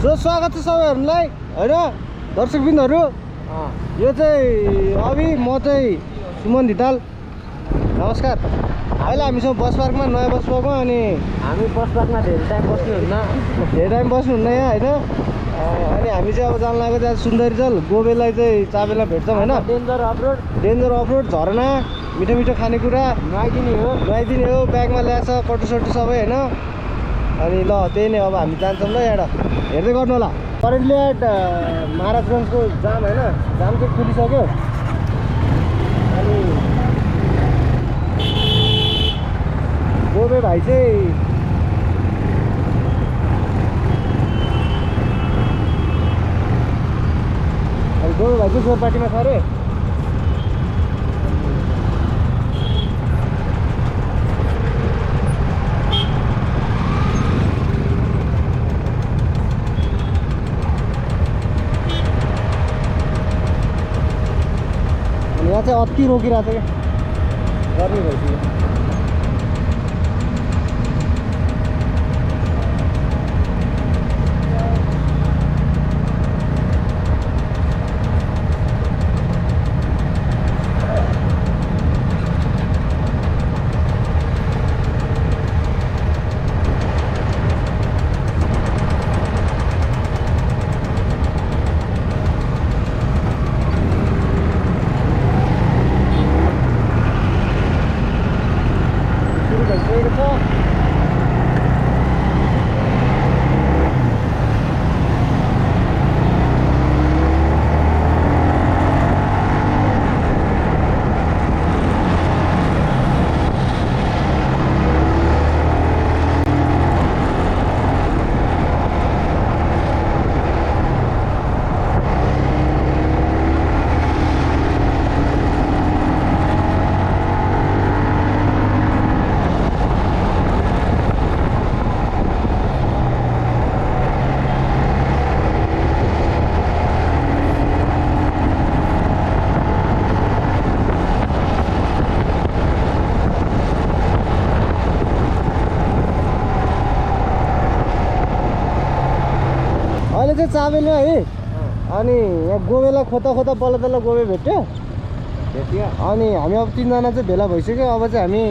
सो स्वागत छ सबैहरूलाई हैन दर्शकबिन्दहरू। यो चाहिँ अभि म चाहिँ सुमन धिताल। नमस्कार। अहिले हामीसँग बस पार्कमा नयाँ बस पार्कमा अनि हामी बस पार्कमा धेरै टाइम बस्नुहुन्न यहाँ हैन। अनि हामी चाहिँ अब जान लागेको त्यहाँ सुन्दरीजल गोबेलाई चाहिँ चाबेला भेट्छौँ हैन। डेन्जर अफरोड झरना मिठो मिठो खानेकुरा नुहाइदिने हो ब्यागमा ल्याएछ कटुसटु सबै हैन। अनि ल त्यही नै अब हामी जान्छौँ ल। यहाँ हेर्दै गर्नु होला। करेन्टली एट महाराजगञ्जको जाम हैन, जाम चाहिँ खुलिसक्यो। अनि गोबे भाइ चाहिँ सोरपाटीमा छ अरे। यहाँ चाहिँ अति रोकिरहेको छ क्या, गर्मी भइसक्यो। अहिले चाहिँ चाबेलमा है। अनि यहाँ गोबेलाई खोता खोता बल्ल बल्ल गोबे भेट्यो। अनि हामी अब 3 जना चाहिँ भेला भइसक्यो। अब चाहिँ हामी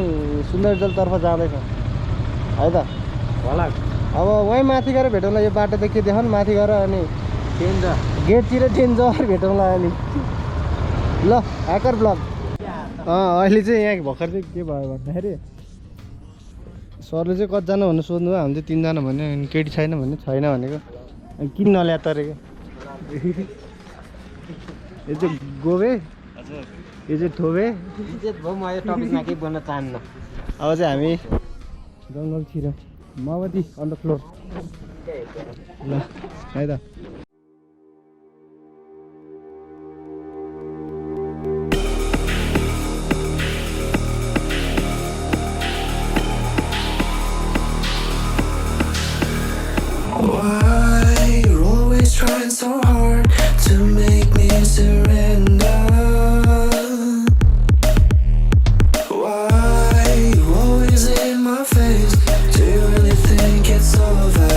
सुन्दरजलतर्फ जाँदैछौँ है त। होला अब वहीँ माथि गएर भेटौँला। यो बाटो त के देखाउनु, माथि गएर अनि गेटतिर डेन्जर भेटौँला अनि। ल ह्याकर ब्लग। अहिले चाहिँ यहाँ भर्खर चाहिँ के भयो भन्दाखेरि सरले चाहिँ कतिजना भन्नु सोध्नु भयो। हामी चाहिँ 3 जना भन्यो। अनि केटी छैन भने छैन भनेको। अनि किन नल्या तरेको। यो चाहिँ गोबे, यो चाहिँ थोबे। म यो टपिकमा केही बोल्न चाहन्न। अब चाहिँ हामी जङ्गलतिर माओवादी अन द फ्लोर ल है त। Why you're always trying so hard to make me surrender? Why you always in my face? Do you really think it's over?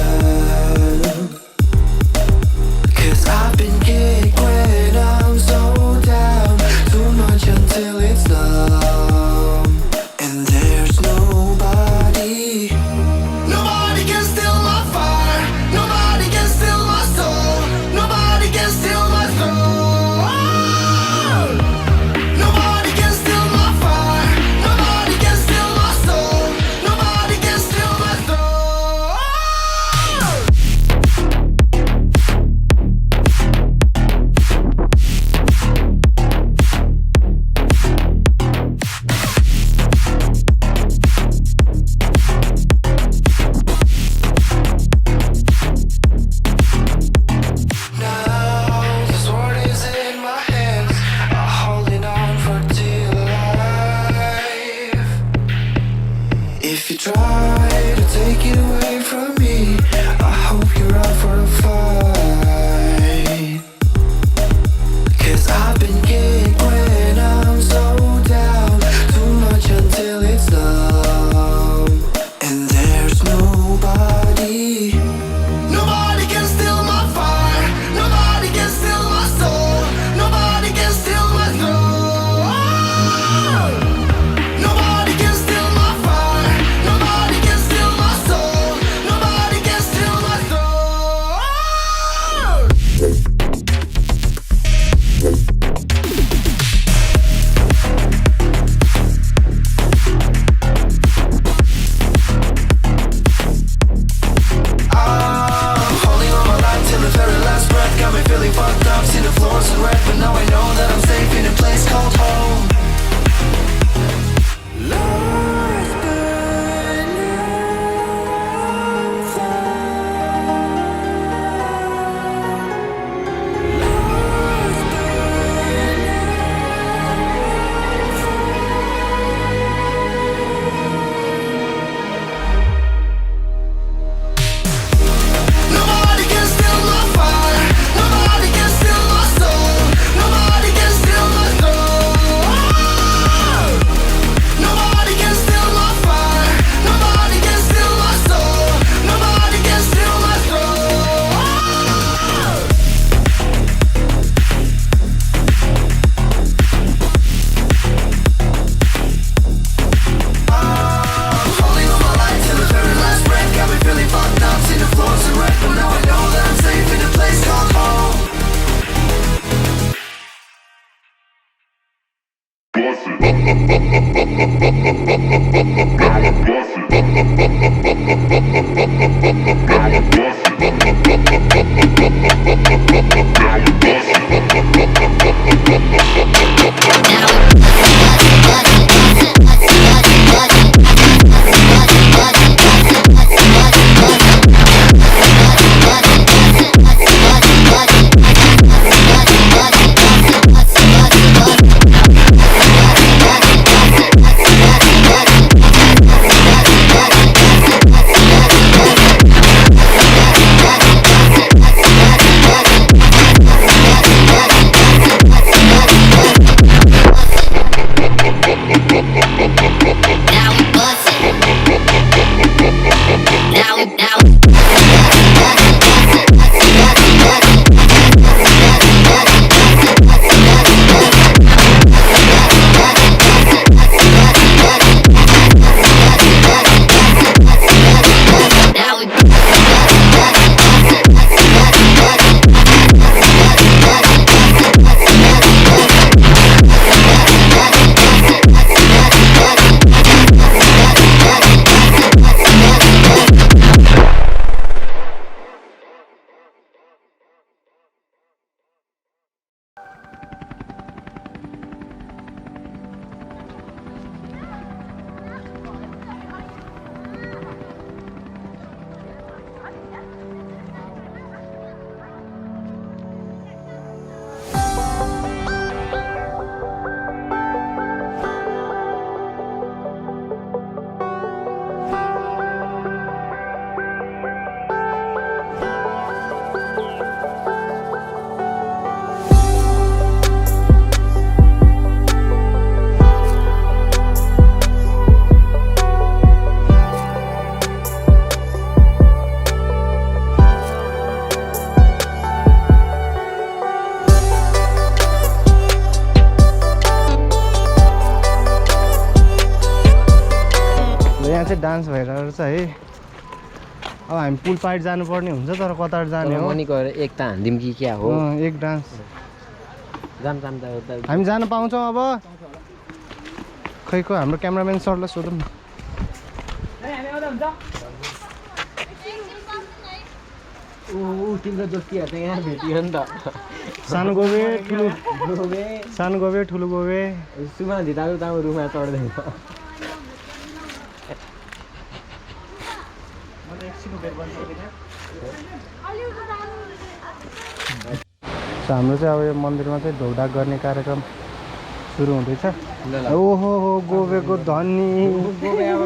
चाहिँ डान्स भइरहेको छ है। अब हामी पुल पाइट जानुपर्ने हुन्छ तर कता जाने हो मनीको एक त हान्दिम कि क्या हो एक डान्स जाम हामी जान पाउँछौँ अब खै को हाम्रो क्यामेराम्यान सरलाई सोधौँ न तिम्रो दोस्तीहरू त यहाँ भेटियो नि त सानो गोबे ठुलो गोबे सुमा धिताको त रुममा चढ्दैन हाम्रो चाहिँ अब यो मन्दिरमा चाहिँ ढोकढाक गर्ने कार्यक्रम सुरु हुँदैछ ओहो हो गोबेको धनी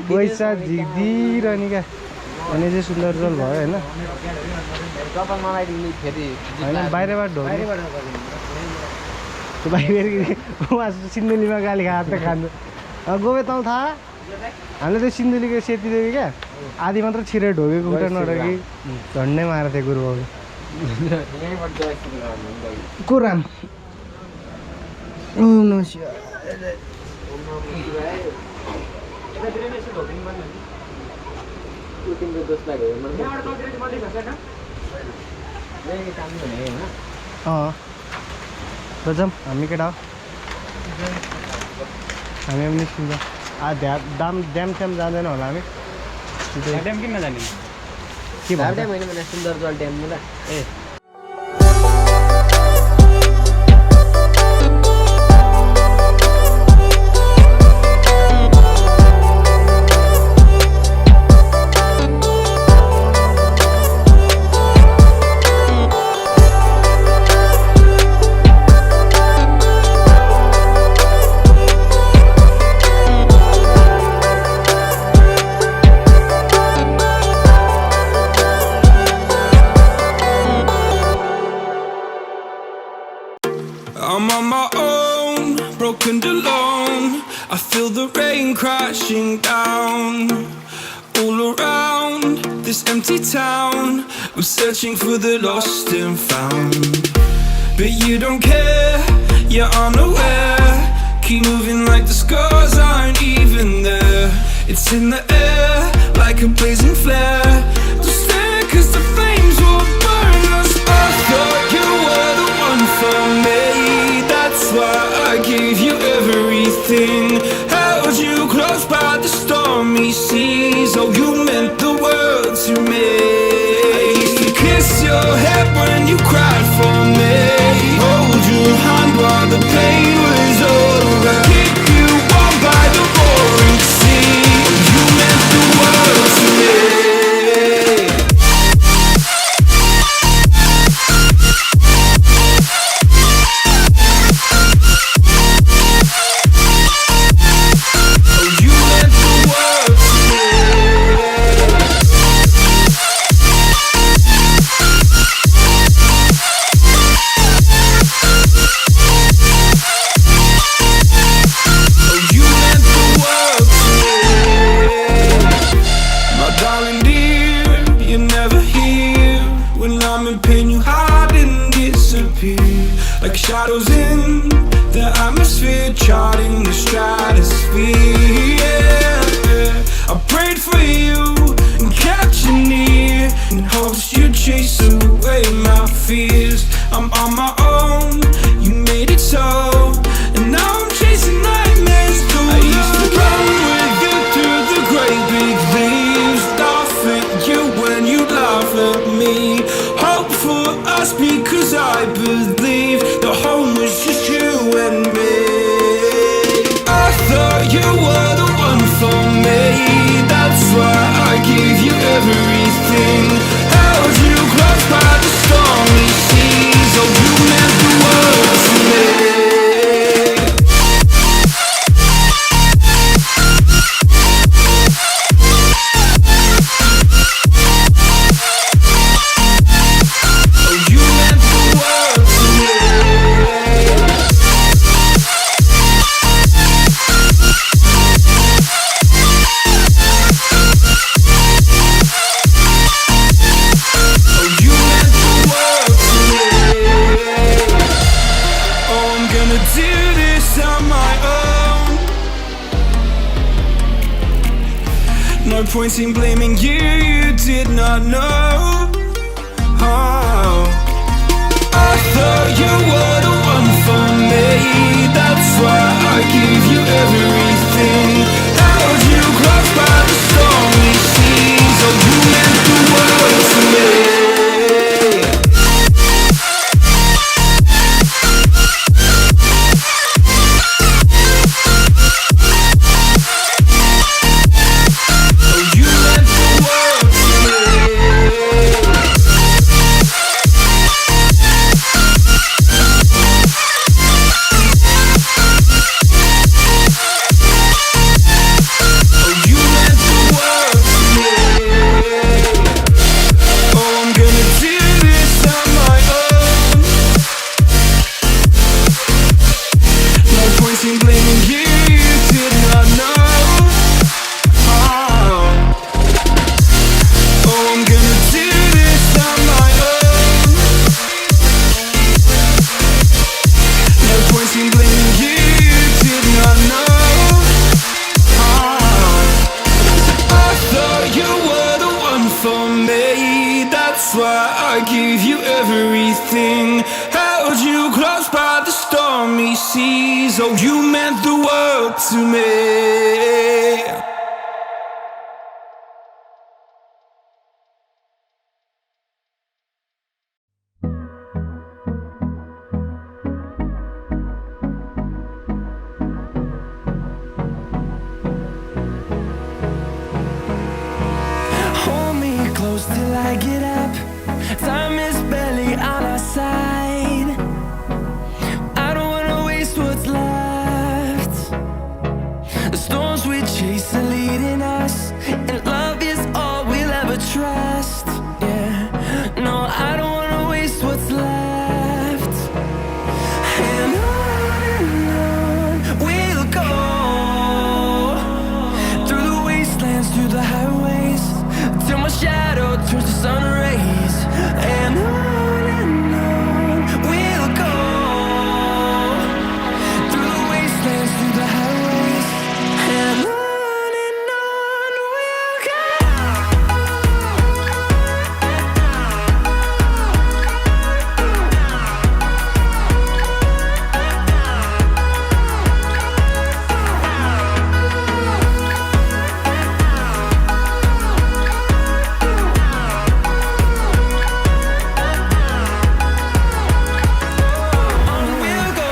पैसा झिक्दिरहने क्या अनि चाहिँ सुन्दरजल भयो होइन होइन बाहिरबाट ढोक बाहिर सिन्धुलीमा गाली खाएर खान्छ गोबे तँ थाहा हामीले चाहिँ सिन्धुलीको सेतीदेवी क्या आधी मात्र छिरेर ढोकेको खुट्टा नढोकी झन्डै मारेको थियो गुरुबाबु कोराम जाउँ हामी केटा हो हामी पनि निस्किन्छ ड्याम स्याम जाँदैन होला हामी ड्याम किन जाने के भन्छ सुन्दरजल ड्याम ल ए I'm on my own, broken alone. I feel the rain crashing down all around this empty town. I'm searching for the lost and found, but you don't care, you're unaware. Keep moving like the scars aren't even there. It's in the air like a blazing flare. Don't stare 'cause the flames will burn us. I thought you were the one for me. That's why I gave you everything. Held you close by the stormy seas. Oh, you meant the world to me. I used to kiss your head when you cried for me. Hold your hand while the pain was over. Keep you warm by the roaring sea. You meant the world to me. Like shadows in the atmosphere, charting the stratosphere. Yeah. I prayed for you and kept you near in hopes you'd chase away my fears. I'm on my own, you made it so, and now I'm chasing nightmares through. I used to run with you through the great big leaves, laugh at you when you laugh at me. Hope for us because I believe the home was just you and me. I thought you were the one for me. That's why I gave you everything. Held you close by the stormy seas. Oh, you meant the world to me. point in blaming you, you did not know. Oh, I thought you were the one for me. That's why I give you everything. Held you close by the stormy seas. Oh, you meant the world to me. Oh, you meant the world to me. Hold me close till I get up. Time is barely on our side. I don't wanna waste what's left. The storms we chase are leading us, and love is all we'll ever trust. Yeah, no, I don't wanna waste what's left. And on we'll go, through the wastelands, through the highways, till my shadow turns to sun rays. And on we'll go, through the wastelands, through the highways. And on we'll go.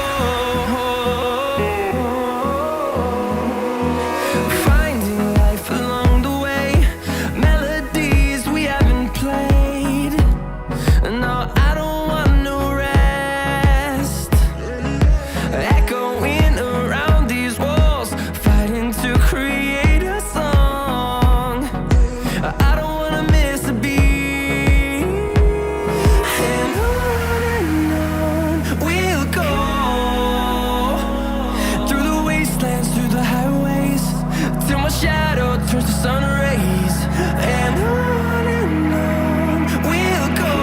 Finding life along the way, melodies we haven't played. No, I don't want no rest. Echoing around these walls, fighting to create a song. I don't wanna miss a beat. And on we'll go, through the wastelands, through the highways, till my shadow turns to sun rays. And on we'll go,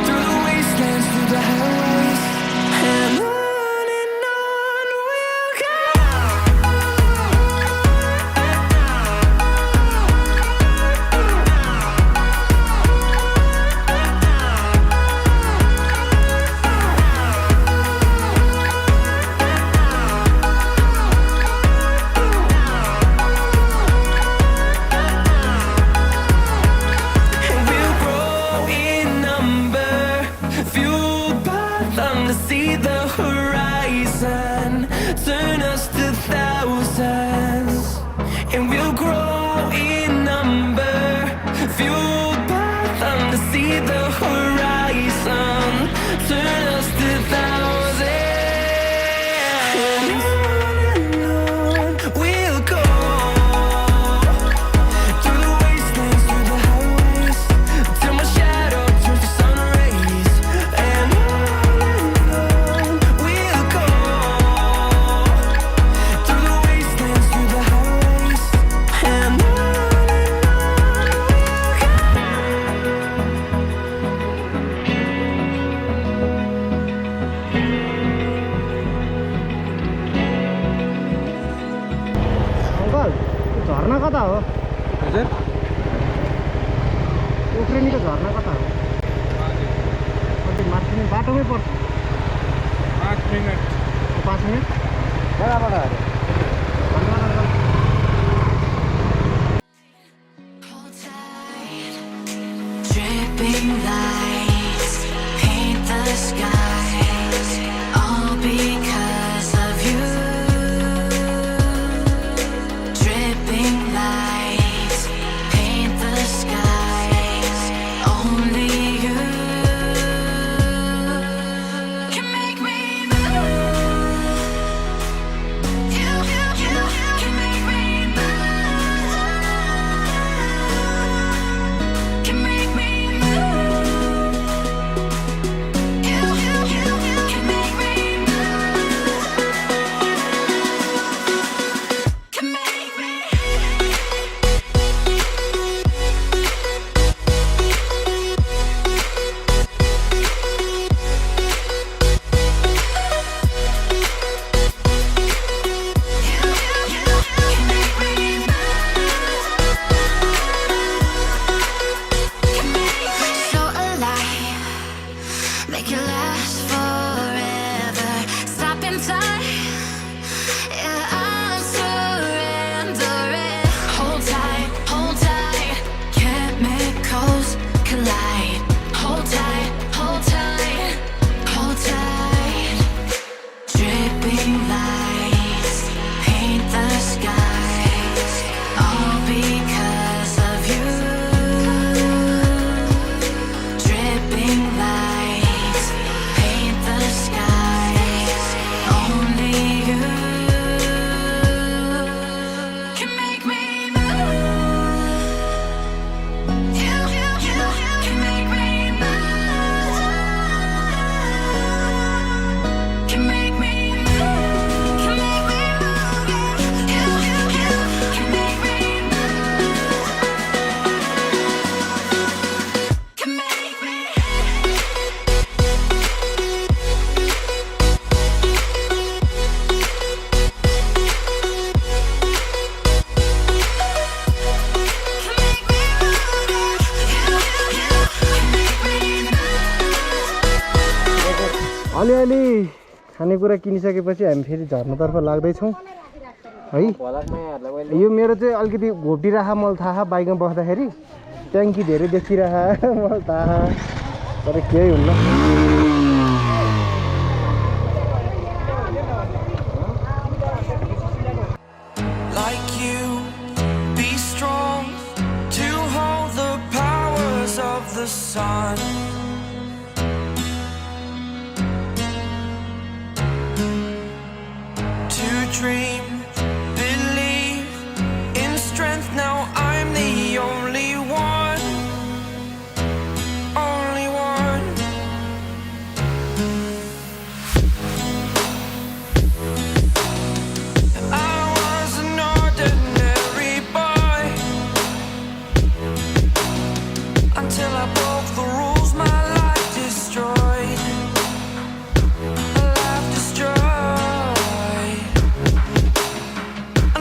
through the wastelands, through the highways. And on we'll go. And we'll grow in number, fueled by them to see the horizon, turn us to thousands. And we'll grow in number, fueled by them to see the horizon, turn us to thousands. And on we'll go, through the wastelands, through the highways, till my shadow turns to sun rays. And on we'll go, through the wastelands, through the highways. And on we'll go. हजुर उफ्रेनीको झर्ना कता हो अन्त माथि नै बाटोमै पर्छ 5 minute 5 minute बराबर अरे Dripping lights paint the skies, all because of you. Dripping lights paint the skies, only you can make me move. You can make me move. Can make me move. You can make me move. Can make me. So alive, make it last forever. Stop in time, yeah, I'm surrendering. Hold tight, chemicals collide. Hold tight, hold tight, hold tight. Dripping lights paint the skies, all because of you. Dripping lights paint the skies, only you can make me move. You can make me move. Can make me move. Can make me move. You can make me move. Can make me. अलिअलि खानेकुरा किनिसकेपछि हामी फेरि झर्नातर्फ लाग्दैछौँ है यो मेरो चाहिँ अलिकति घोप्टिराख मलाई थाहा बाइकमा बस्दाखेरि ट्याङ्की धेरै देखिराख मलाई थाहा तर केही हुन्न Like you, be strong to hold the powers of the sun. To dream, believe in strength. Now I'm the only one, only one. I was an ordinary boy until I broke the rules. My life destroyed. Life destroyed.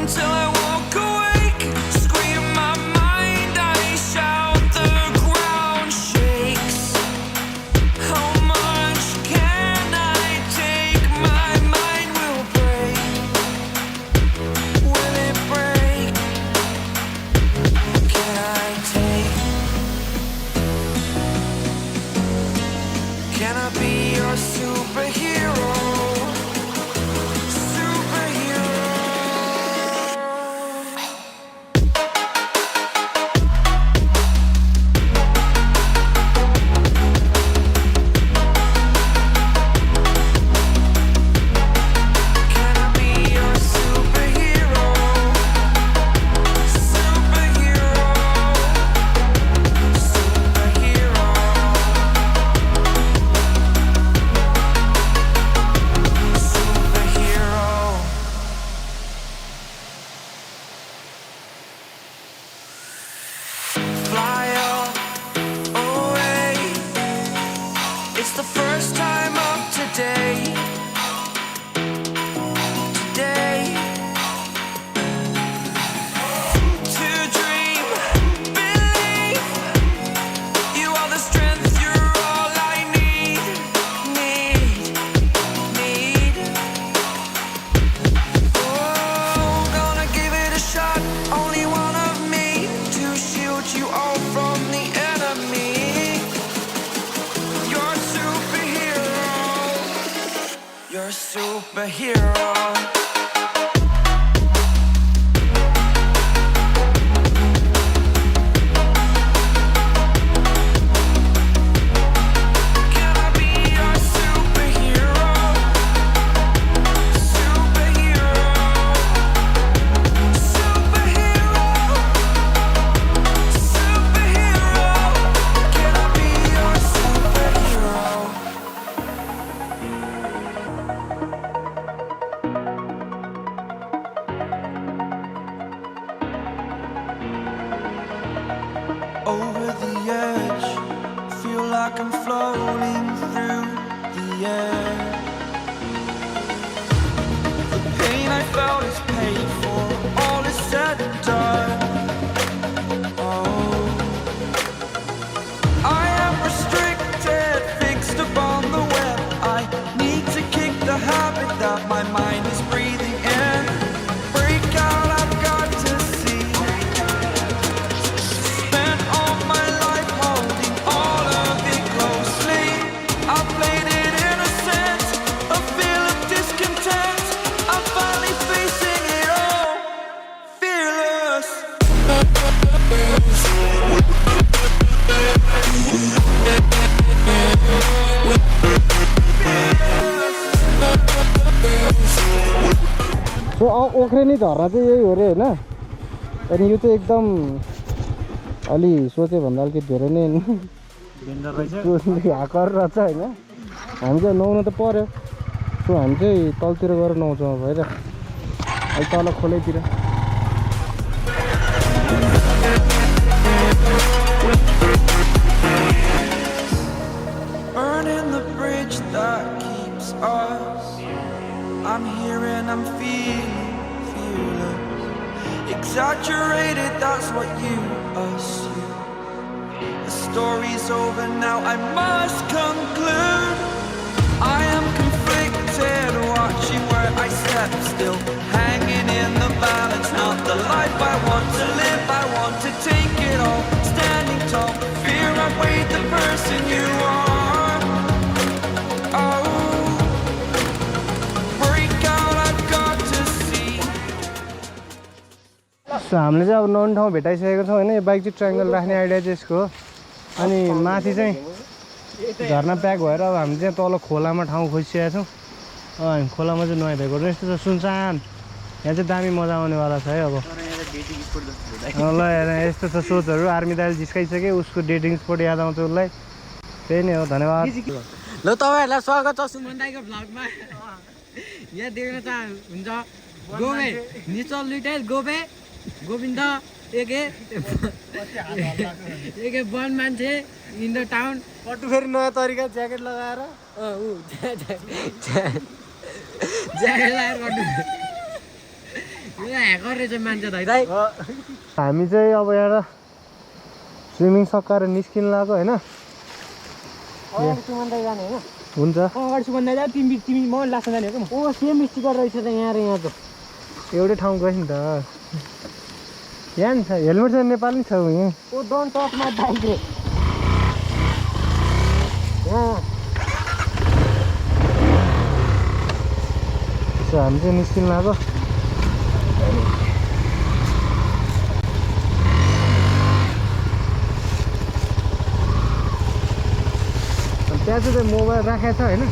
Until I woke awake, scream my mind, I shout, the ground shakes. How much can I take? My mind will break. Will it break? Can I take? Can I be your superhero? Superhero. Can I be your superhero? Superhero. Superhero. a superhero. Over the edge, feel like I'm floating through the air. The pain I felt is paid for, all is said and done. Oh, I am restricted, fixed upon the web. I need to kick the habit that my mind is breathing in. Break out, I've got to see. Spent all my life holding all of it closely. I played it innocent, a feel of discontent. I'm finally facing it all, fearless. सो ओख्रेनी झर्ना चाहिँ यही हो अरे होइन अनि यो चाहिँ एकदम अलि सोचे भन्दा अलिकति धेरै नै हाकर रहेछ होइन हामी चाहिँ नुहाउनु त पर्यो सो हामी चाहिँ तलतिर गएर नुहाउँछौँ भएर अहिले तल खोलैतिर Burning the bridge that keeps us. I'm here and I'm feeling fearless. Exaggerated, that's what you assume. The story's over now, I must conclude. I am conflicted, watching where I step still, hanging in the balance. Not the life I want to live, I want to take it all. Standing tall, fear I weighed the person you are. Oh, break out, I've got to see. सो हामीले चाहिँ अब noun ठाउँ भेटाइसकेको छौँ होइन यो bike चाहिँ triangle राख्ने idea चाहिँ यसको हो अनि माथि चाहिँ झर्ना प्याक भएर अब हामी चाहिँ तल खोलामा ठाउँ खोजिसकेका छौँ हामी खोलामा चाहिँ नुहाइदिएको यस्तो छ सुनसान यहाँ चाहिँ दामी मजा आउनेवाला छ है अब ल हेर यस्तो छ सोचहरू आर्मी दाइले जिस्काइसके उसको डेटिङ स्पोट याद आउँछ उसलाई त्यही नै हो धन्यवाद ल तपाईँहरूलाई स्वागत छ सुमन दाइको भ्लगमा यहाँ देख्न चाहनुहुन्छ गोबे निचल लिटेल गोबे गोविन्द एके वन मान्छे इन द टाउन पट्टु फेरि नयाँ तरिका ज्याकेट लगाएर ज्याकेट लगाएर गर्नु यो ह्याकर रहेछ मान्छे दाइ हामी चाहिँ अब यहाँ स्विमिङ सकाएर निस्किनु लाग्यो होइन सुमन दाइ जाने होइन हुन्छ अगाडि सुमन दाइ जाने तिमी म लास्ट जाने हो ओ सेम स्टिकर रहेछ त यहाँ र यहाँ त एउटै ठाउँ गयो नि त यहाँ नि छ हेलमेट चाहिँ नेपाली छ यहाँ ओ डोन्ट टच माई बाइक रे सो हामी चाहिँ निस्किनु लाग्यो त्यहाँ चाहिँ मोबाइल राखेको छ होइन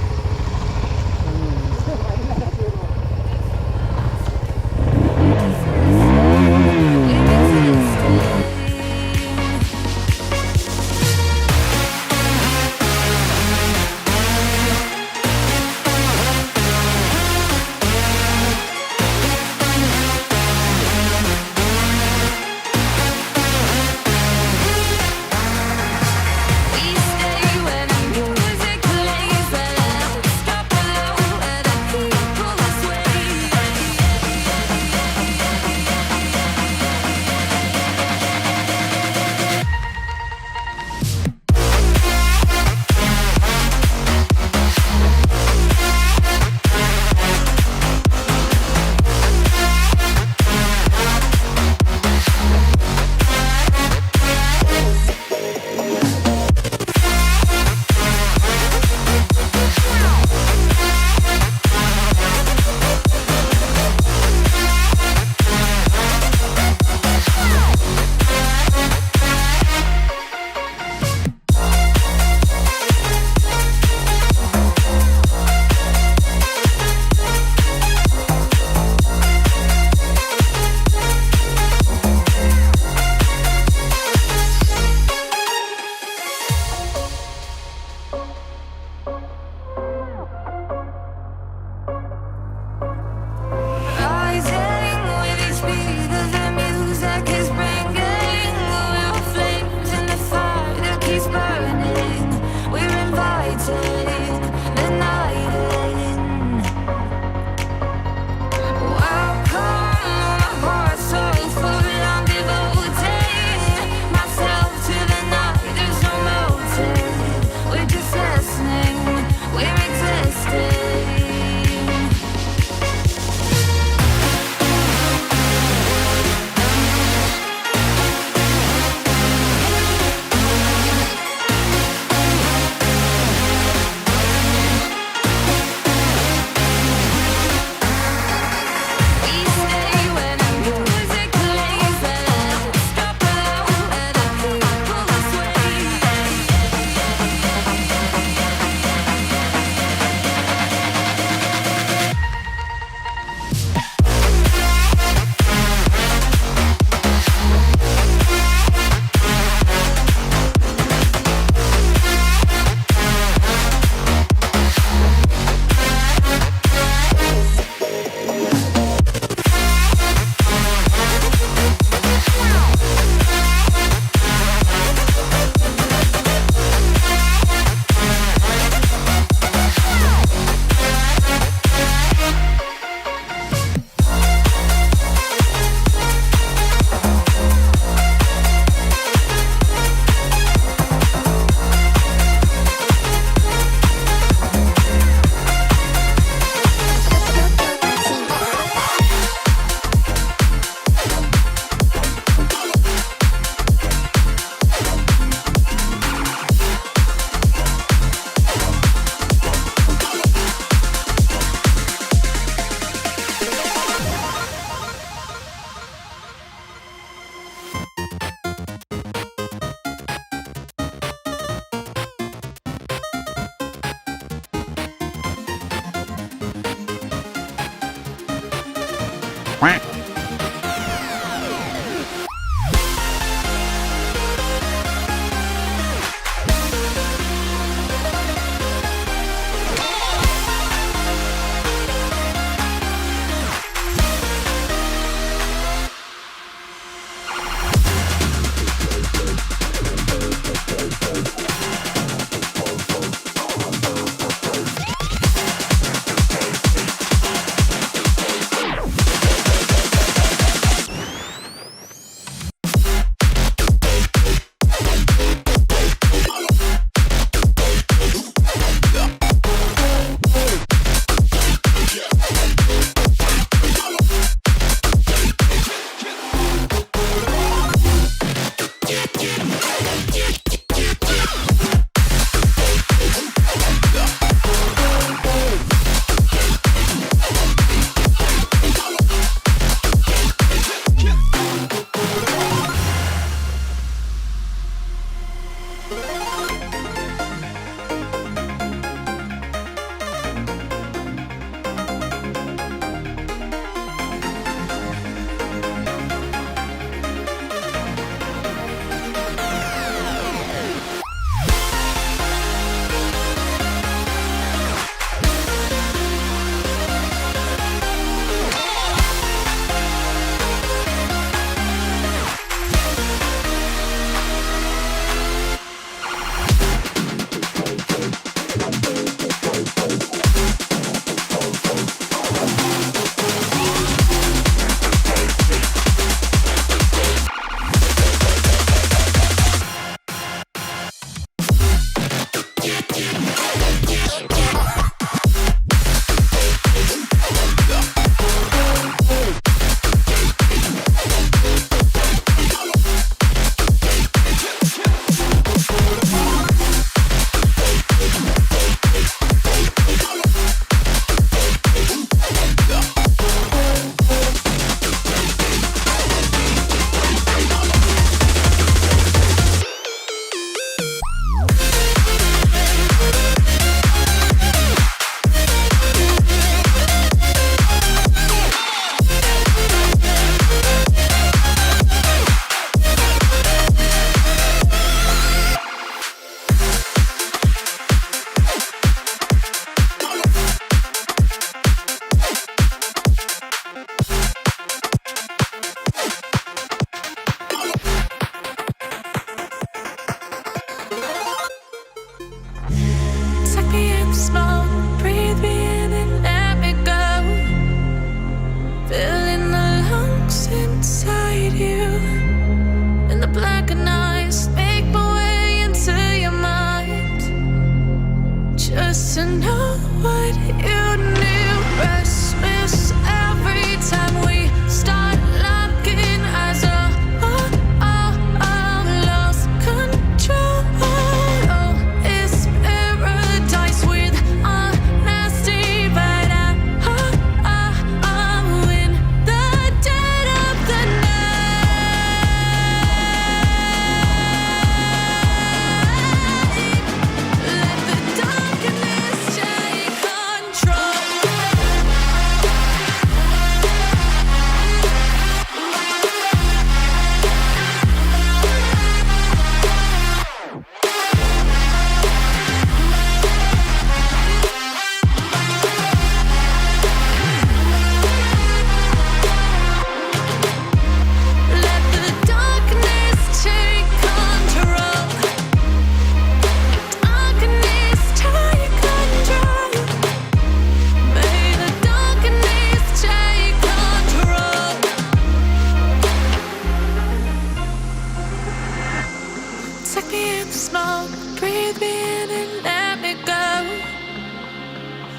We stay when the music plays.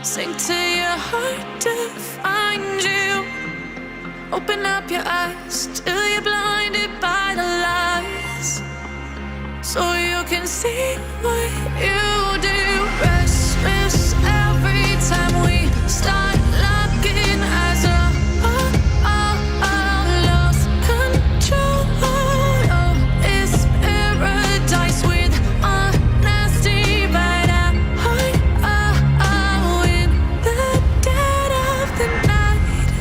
Sink to your heart to find you. Open up your eyes till you're blinded by the lies, so you can see what you do. Restless every time we start locking eyes. Lost control. Oh, it's paradise with honesty, but I'm in the dead of the night.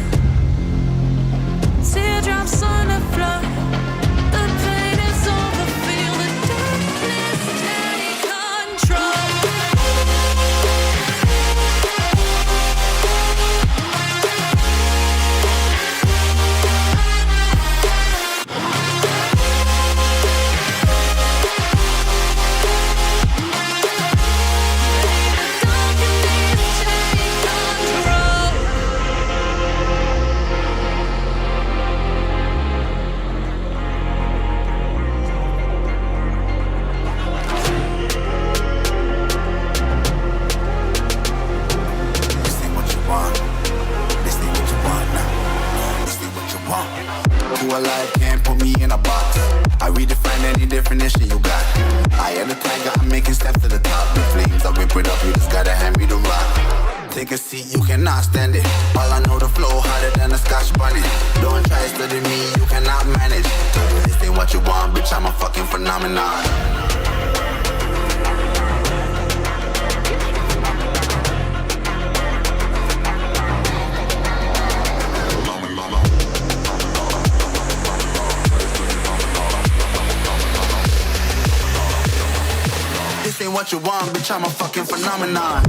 take a seat, you cannot stand it. All I know, the flow harder than a Scotch bunny. Don't try to study me, you cannot manage. This ain't what you want, bitch, I'm a fucking phenomenon. This ain't what you want, bitch, I'm a fucking phenomenon.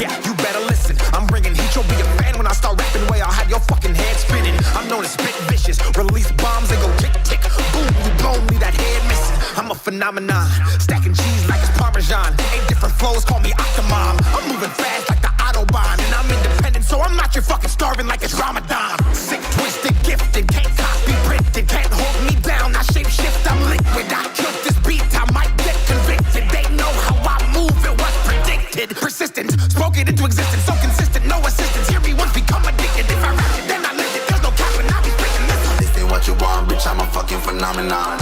Yeah, you better listen. I'm bringing heat, you'll be a fan when I start rapping. Way I'll have your fucking head spinning. I'm known as spit vicious, release bombs and go tick tick. Boom, you blown me that head missing. I'm a phenomenon, stacking cheese like it's Parmesan. 8 different flows, call me Octomom. I'm moving fast like the Autobahn, and I'm independent, so I'm not your fucking starving like it's Ramadan. Sick, twisted, gifted, can't copy, printed, can't hold me down. I shape shift, I'm liquid. I killed this beat, I might get convicted. They know how I move, it was predicted. Persistent, spoke it into existence, so consistent, no assistance. Hear me once, become addicted. If I rap it, then I live it. There's no cap when I be breaking this. This ain't what you want, bitch, I'm a fucking phenomenon.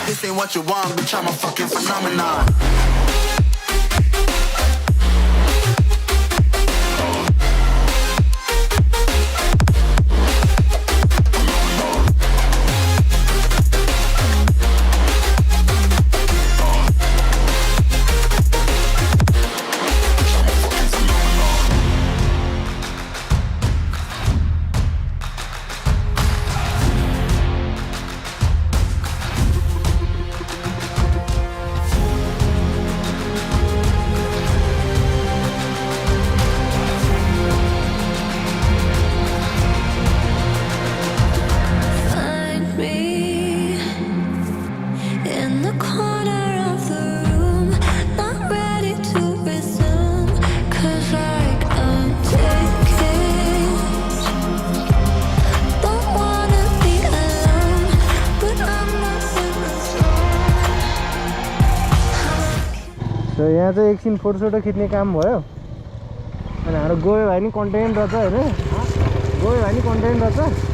This ain't what you want, bitch, I'm a fucking phenomenon. So यहाँ चाहिँ एकछिन फोटोसोटो खिच्ने काम भयो अनि हाम्रो गोवे भाइ नि कन्टेन्ट रहेछ होइन गोवे भाइ नि कन्टेन्ट रहेछ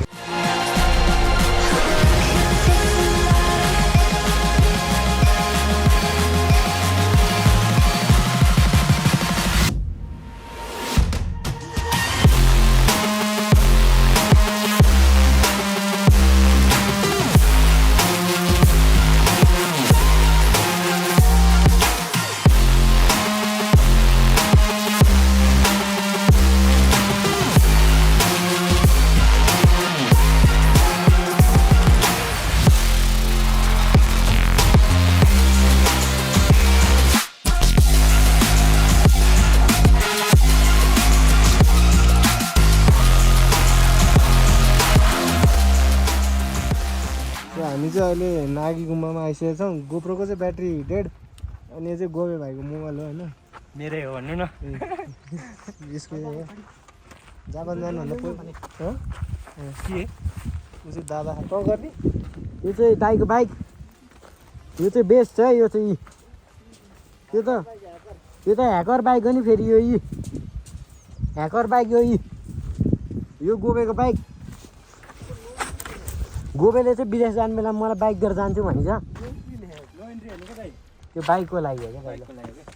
हामी चाहिँ अहिले नागी गुम्बामा आइसकेका छौँ गोप्रोको चाहिँ ब्याट्री डेड अनि यो चाहिँ गोवे भाइको मोबाइल हो होइन मेरै हो भन्नु न यसको जापान जानुभन्दा पहिला के ऊ चाहिँ दादा त गर्ने यो चाहिँ दाइको बाइक यो चाहिँ बेस्ट छ यो चाहिँ त्यो त ह्याकर बाइक हो नि फेरि यो ह्याकर बाइक यो गोबेको बाइक गोबेले चाहिँ विदेश जाने बेला मलाई बाइक लिएर जान्छु भनिन्छ त्यो बाइकको लागि हो क्या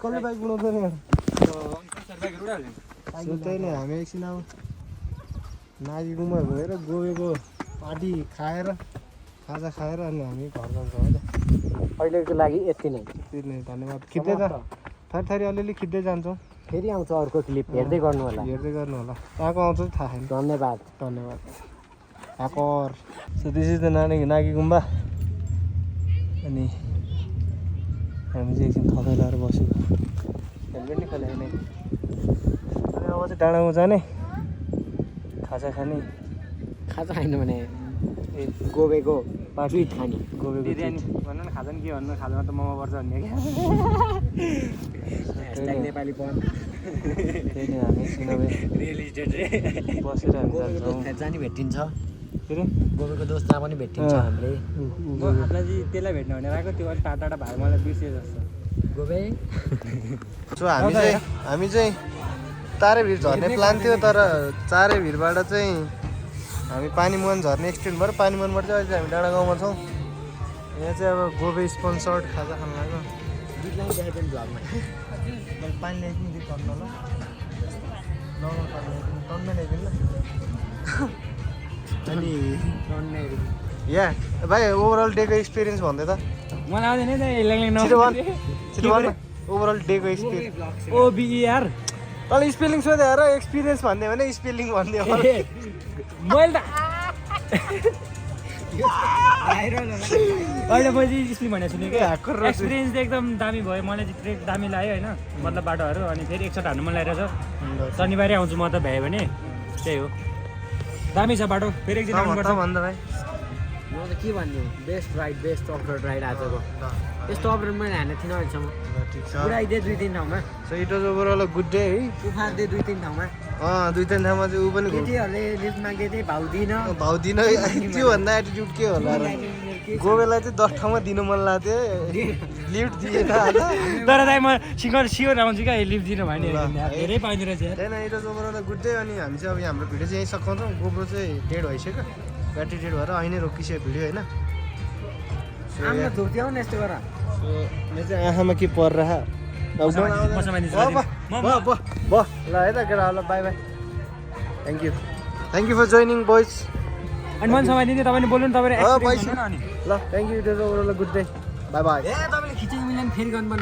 कसले बाइक बनाउँदैन त्यही नै हामी एकछिन अब नागी गुम्बा गएर गोबेको पार्टी खाएर खाजा खाएर अनि हामी घर जान्छौँ है त अहिलेको लागि यति नै धन्यवाद खिच्दै त थरी अलिअलि खिच्दै जान्छौँ फेरि आउँछ अर्को क्लिप हेर्दै गर्नु होला कहाँको आउँछ थाहा छैन धन्यवाद धन्यवाद हाकर so this is the Nagi Gompa अनि हामी चाहिँ एकछिन थकाइ लाएर बसेको हेलमेट नै खोले होइन अनि अब चाहिँ डाँडामा जाने खाजा खाने खाजा खानु भने गोबेको ट्विट खाने गोबेको बिरयानी भन्नु न खाजा नि के भन्नु खाजामा त मोमो पर्छ भन्ने क्या नेपालीपन त्यही नै हामी सिनबे रियल इस्टेट रे बसेर हामी गोबेको जान्छौँ दोस्त जहाँ नि भेटिन्छ के अरे गोबेको दोस्त जहाँ पनि भेटिन्छ हामीले म आजलाई त्यसलाई भेट्न भनेर आएको त्यो अलिक टाढा भाइ मलाई बिर्से जस्तो गोबे सो हामी चाहिँ तारेभिर झर्ने प्लान थियो तर चारैभिरबाट चाहिँ हामी पानी मुहान झर्ने एक्सटेन्ड भएर पानी मुहानबाट चाहिँ अहिले हामी डाँडा गाउँमा छौँ यहाँ चाहिँ अब गोबे स्पोन्सर्ड खाजा खानु लाग्यो गीतलाई देखाइदिनु भ्लगमा मैले पानी ल्याइदिनु दिउँ टन्न ल नर्मल पानी ल्याइदिनु टन्नै ल्याइदिनु ल अनि या भाइ ओभरअल डेको एक्सपिरियन्स भन्दै त मलाई आउँदैन नि छिटो भन ओभरअल डेको एक्सपिरियन्स ओबिइआर तल स्पेलिङ सोधे र एक्सपिरियन्स भन्दै भने स्पेलिङ भन्दै हो मैले त अहिले मैले स्पेलिङ भनेको सुनेँ क्या एक्सपिरियन्स चाहिँ एकदम दामी भयो मलाई चाहिँ ट्रेक दामी लाग्यो होइन मतलब बाटोहरू अनि फेरि एकचोटि हान्नु मन लागिरहेछ शनिबारै आउँछु म त भ्यायो भने त्यही हो दामी छ बाटो फेरि एकदिन आउनुपर्छ भन्दा भाइ म त के भन्नु बेस्ट अफरोड राइड आजको यस्तो अफरोड मैले हानेको थिइनँ अहिलेसम्म ठिक छ उडाइदिएँ 2-3 ठाउँमा so it was overall a good day है उफारिदिएँ 2-3 ठाउँमा 2-3 ठाउँमा चाहिँ ऊ पनि केटीहरूले लिफ्ट मागे थिएँ भाउ दिइनँ भाउ दिन त्योभन्दा एटिट्युड के होला र गोबेलाई चाहिँ 10 ठाउँमा दिनु मन लाग्थ्यो लिफ्ट दिएन तर दाइ म सियोर आउँछु क्या लिफ्ट दिनु भने धेरै पाइँदो रहेछ यार त्यही it was overall a good day अनि हामी चाहिँ अब हाम्रो भिडियो चाहिँ यहीँ सघाउँछौँ गोब्रो चाहिँ डेड भइसक्यो ब्याट्री डेड भएर अहिले रोकिसक्यो भिडियो होइन आमा धुर्त्याउ न यस्तो गर सो यो चाहिँ आँखामा के परिरह ल है त केटा ल bye thank you for joining boys अनि मन समाइदिने तपाईँले बोल्नु नि तपाईँले ल thank you it was overall a good day bye ए तपाईँले खिचेको मिल्दैन फेरि गर्नु